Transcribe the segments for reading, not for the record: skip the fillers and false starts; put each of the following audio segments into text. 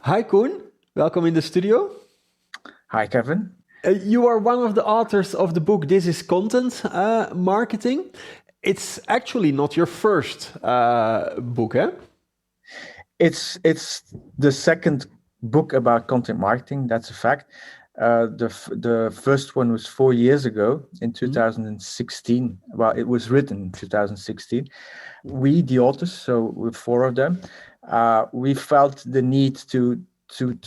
Hi Koen, welcome in the studio. Hi, Kevin. You are one of the authors of the book This is Content Marketing. It's actually not your first book, eh? It's the second book about content marketing. That's a fact. The first one was 4 years ago in 2016. Well, it was written in 2016. We, the authors, so with four of them, we felt the need to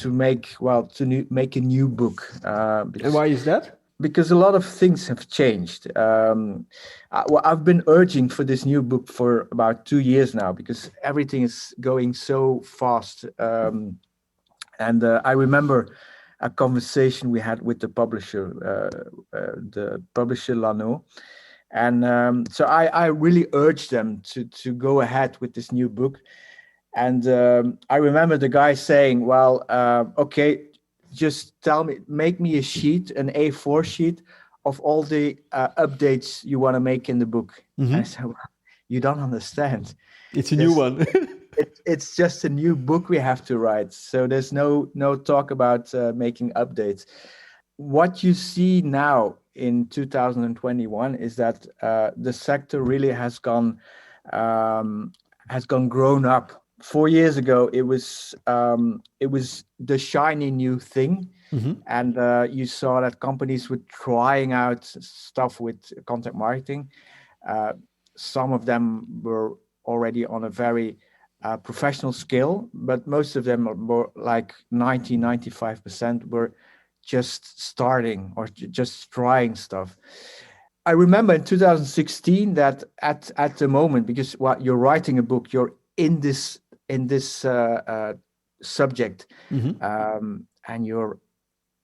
make a new book And why is that? because a lot of things have changed. I've been urging for this new book for about 2 years now because everything is going so fast. And I remember a conversation we had with the publisher Lano. And so I really urged them to go ahead with this new book. And I remember the guy saying, well, okay, just tell me, make me a sheet, an A4 sheet of all the updates you want to make in the book. And I said, well, you don't understand. It's a new There's, one. it's just a new book we have to write. So there's no talk about making updates. What you see now in 2021 is that the sector really has gone grown up. 4 years ago, it was the shiny new thing, and you saw that companies were trying out stuff with content marketing. Some of them were already on a very professional scale, but most of them were like 95% were just starting or just trying stuff. I remember in 2016 that at the moment, because you're writing a book, you're in this subject, and you're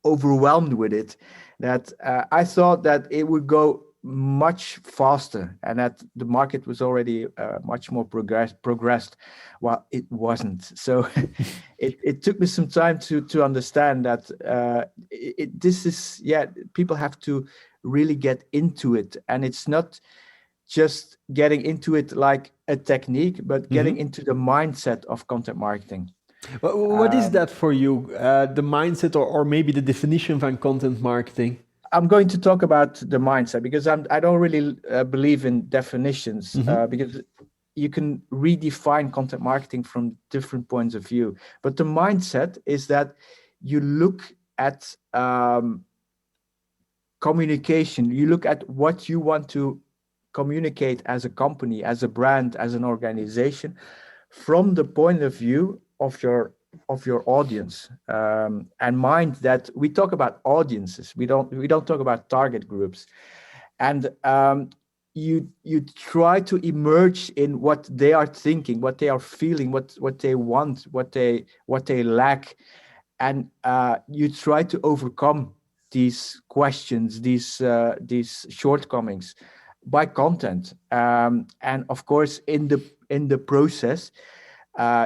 overwhelmed with it. That I thought that it would go much faster and that the market was already much more progressed. Well, it wasn't. So it took me some time to understand that this is, people have to really get into it, and it's not just getting into it like a technique, but getting into the mindset of content marketing. What is that for you? The mindset, or maybe the definition of content marketing? I'm going to talk about the mindset because I don't really believe in definitions, because you can redefine content marketing from different points of view. But the mindset is that you look at communication, you look at what you want to communicate as a company, as a brand, as an organization, from the point of view of your audience, and mind that we talk about audiences. We don't talk about target groups, and you try to emerge in what they are thinking, what they are feeling, what they want, what they lack, and you try to overcome these questions, these shortcomings by content, and of course in the process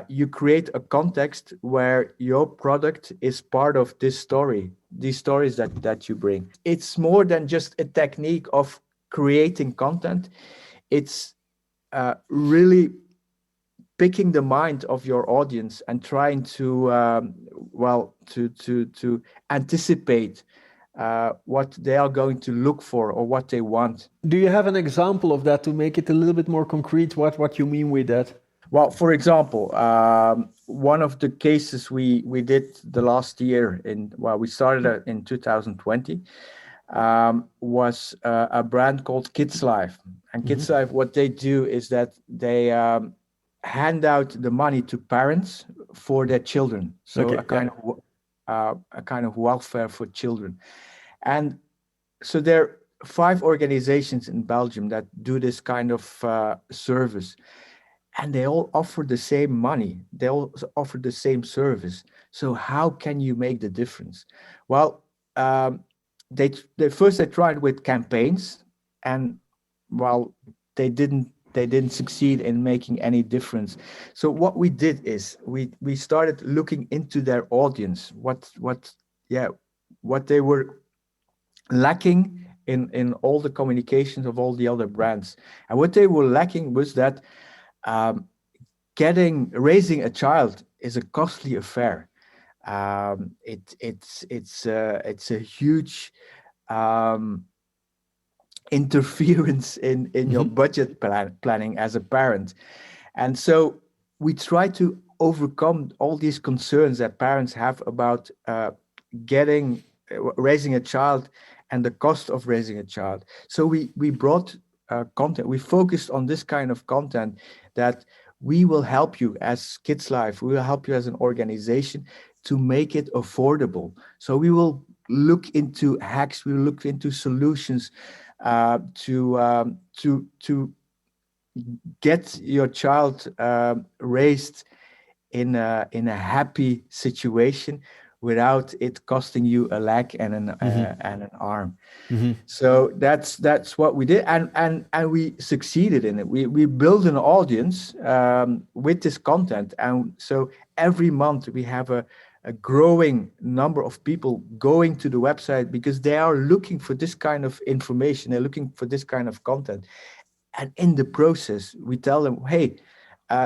you create a context where your product is part of this story, these stories that you bring. It's more than just a technique of creating content. It's really picking the mind of your audience and trying to to anticipate what they are going to look for or what they want. Do you have an example of that to make it a little bit more concrete? What you mean with that? Well, for example, one of the cases we did the last year we started in 2020, was a brand called Kids Life. And Kids Life, what they do is that they hand out the money to parents for their children. So Okay, a kind of welfare for children. And so there are 5 organizations in Belgium that do this kind of service. And they all offer the same money. They all offer the same service. So how can you make the difference? Well, they first they tried with campaigns, and well, they didn't succeed in making any difference. So what we did is we started looking into their audience, what they were lacking in all the communications of all the other brands. And what they were lacking was that raising a child is a costly affair. It's a huge um, interference in your Hmm. budget planning as a parent. And so we try to overcome all these concerns that parents have about getting raising a child and the cost of raising a child. So we brought content. We focused on this kind of content that we will help you as Kids Life. We will help you as an organization to make it affordable. So we will look into hacks. We will look into solutions to get your child raised in a happy situation without it costing you a leg and an arm. Hmm. So that's what we did, and we succeeded in it. We built an audience with this content, and so every month we have a growing number of people going to the website because they are looking for this kind of information. They're looking for this kind of content, and in the process we tell them, hey,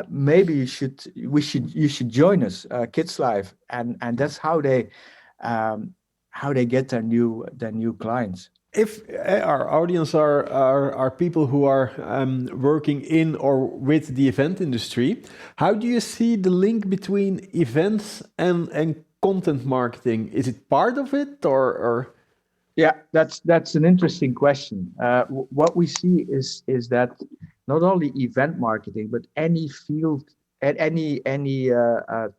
maybe you should join us, Kids Life, and that's how they get their new clients. If our audience are people who are working in or with the event industry, how do you see the link between events and content marketing? Is it part of it or? Yeah, that's an interesting question. What we see is that not only event marketing, but any field, at any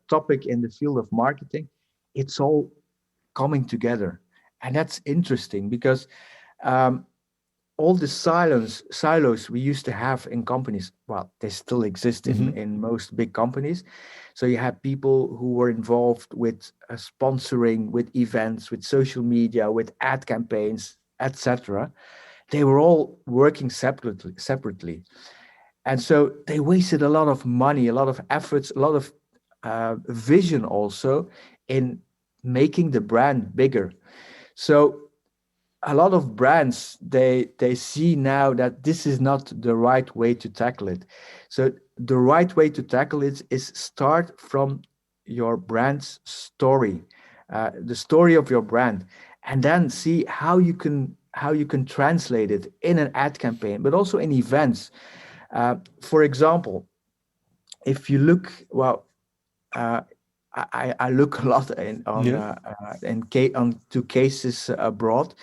topic in the field of marketing, it's all coming together, and that's interesting because um, all the silos we used to have in companies, well, they still exist Hmm. in most big companies. So you had people who were involved with sponsoring, with events, with social media, with ad campaigns, etc. They were all working separately, and so they wasted a lot of money, a lot of efforts, a lot of vision also in making the brand bigger. So a lot of brands, they see now that this is not the right way to tackle it. So the right way to tackle it is start from your brand's story, the story of your brand, and then see how you can translate it in an ad campaign, but also in events. For example, if you look, well, uh, I look a lot Yeah. on to cases abroad,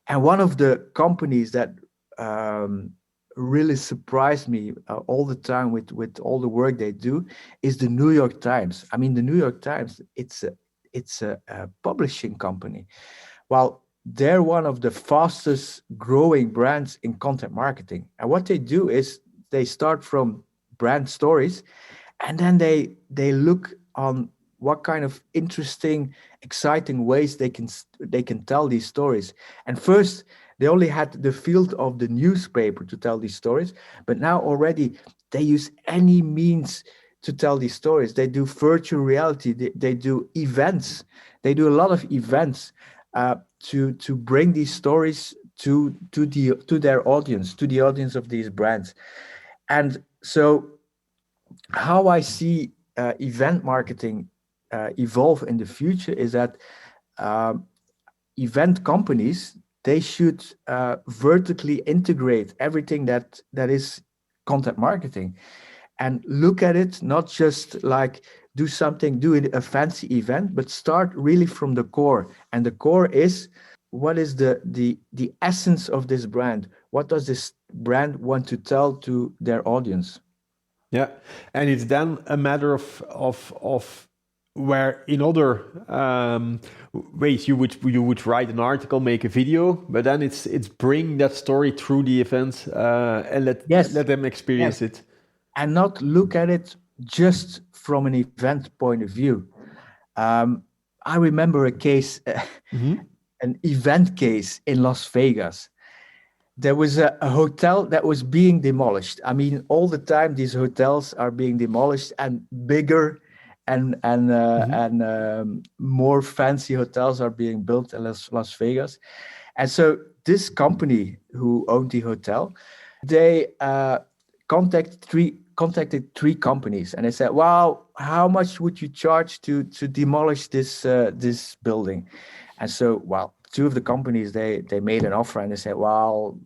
and one of the companies that um, really surprised me all the time with all the work they do is the New York Times. I mean, the New York Times, it's a publishing company. Well, they're one of the fastest growing brands in content marketing. And what they do is they start from brand stories, and then they look on what kind of interesting, exciting ways they can tell these stories. And first they only had the field of the newspaper to tell these stories, but now already they use any means to tell these stories. They do virtual reality, they do events, they do a lot of events to bring these stories to their audience, to the audience of these brands. And so how I see event marketing evolve in the future is that um, event companies, they should vertically integrate everything that is content marketing, and look at it not just like do it a fancy event, but start really from the core. And the core is, what is the essence of this brand? What does this brand want to tell to their audience? Yeah, and it's then a matter of where in other ways you would write an article, make a video, but then it's bring that story through the event and Yes, let them experience yes, it. and not look at it just from an event point of view. Um, I remember a case, Hmm. an event case in Las Vegas. There was a hotel that was being demolished. I mean, all the time these hotels are being demolished, and bigger Hmm. and more fancy hotels are being built in Las Vegas. And so this company who owned the hotel, they contacted 3 companies, and they said, "Well, how much would you charge to demolish this building?" And so, well, 2 of the companies, they made an offer, and they said, "Well,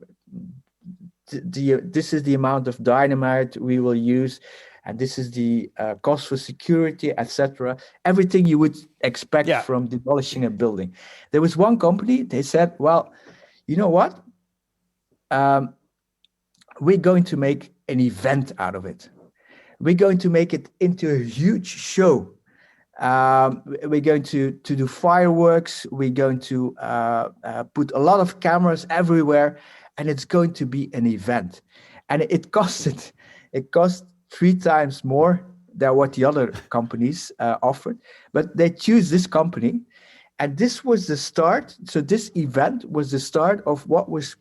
this is the amount of dynamite we will use, and this is the cost for security, etc. Everything you would expect Yeah. from demolishing a building." There was one company, they said, "Well, you know what? We're going to make an event out of it. We're going to make it into a huge show. We're going to do fireworks. We're going to put a lot of cameras everywhere, and it's going to be an event." And it cost 3 times more than what the other companies offered, but they choose this company. And this was the start. So this event was the start of what was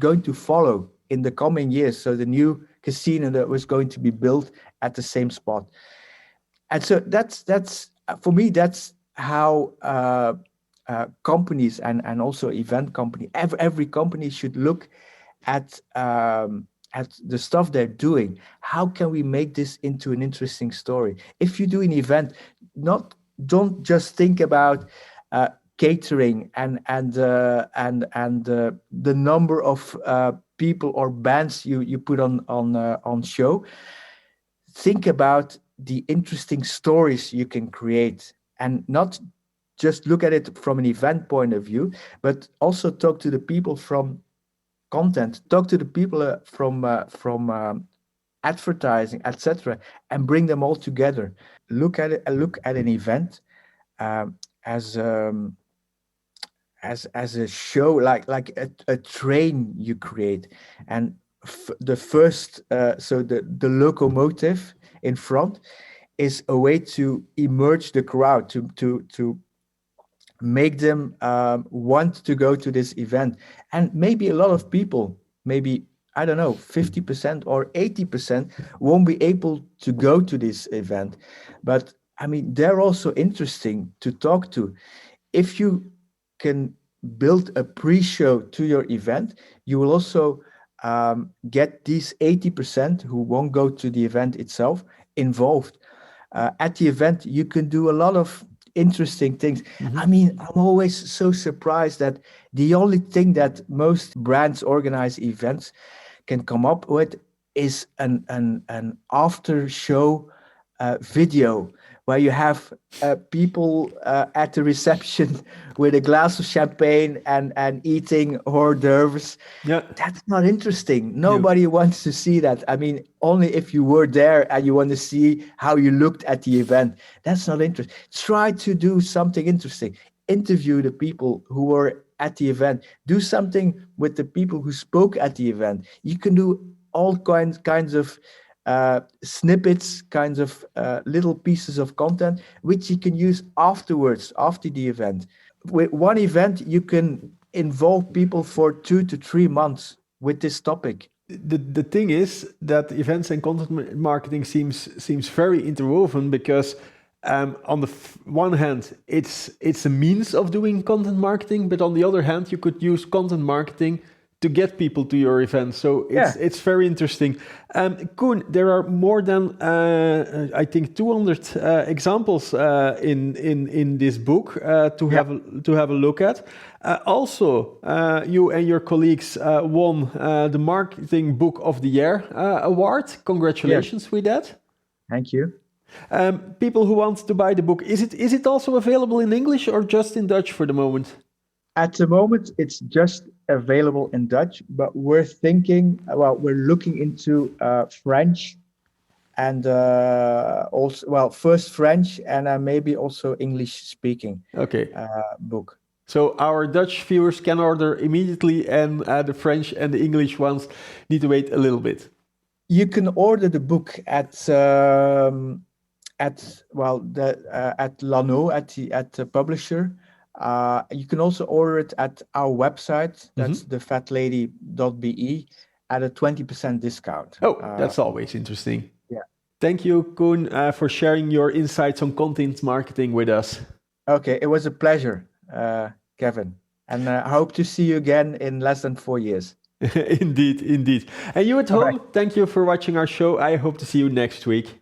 going to follow in the coming years. So the new casino that was going to be built at the same spot. And so that's for me, that's how companies and also event company, every company should look at the stuff they're doing. How can we make this into an interesting story? If you do an event, don't just think about catering and the number of people or bands you put on show. Think about the interesting stories you can create, and not just look at it from an event point of view, but also talk to the people from content, talk to the people from advertising, etc., and bring them all together. Look at an event as a show, like a train you create, and the first so the locomotive in front is a way to emerge the crowd, to make them want to go to this event. And maybe a lot of people, maybe, I don't know, 50% or 80% won't be able to go to this event, but I mean, they're also interesting to talk to. If you can build a pre-show to your event, you will also get these 80% who won't go to the event itself involved. At the event, you can do a lot of interesting things. I mean, I'm always so surprised that the only thing that most brands organize events can come up with is an after show video where you have people at the reception with a glass of champagne and eating hors d'oeuvres. Yeah. That's not interesting. Nobody wants to see that. I mean, only if you were there and you want to see how you looked at the event. That's not interesting. Try to do something interesting. Interview the people who were at the event. Do something with the people who spoke at the event. You can do all kinds of snippets, kinds of little pieces of content, which you can use afterwards, after the event. With one event, you can involve people for 2 to 3 months with this topic. The thing is that events and content marketing seems very interwoven, because on the one hand, it's a means of doing content marketing, but on the other hand, you could use content marketing to get people to your event. So it's very interesting. Koen, there are more than I think 200 examples in this book to have a look at. Also, you and your colleagues won the Marketing Book of the Year award. Congratulations with that. Thank you. People who want to buy the book, is it also available in English or just in Dutch for the moment? At the moment, it's just available in Dutch, but we're looking into French, and also, first French, and maybe also English speaking book. So our Dutch viewers can order immediately, and the French and the English ones need to wait a little bit. You can order the book at Lano, at the publisher. You can also order it at our website. That's thefatlady.be at a 20% discount. Oh, that's always interesting. Yeah. Thank you, Koen, for sharing your insights on content marketing with us. Okay, it was a pleasure, Kevin. And I hope to see you again in less than 4 years. Indeed, indeed. And you at All home, right. thank you for watching our show. I hope to see you next week.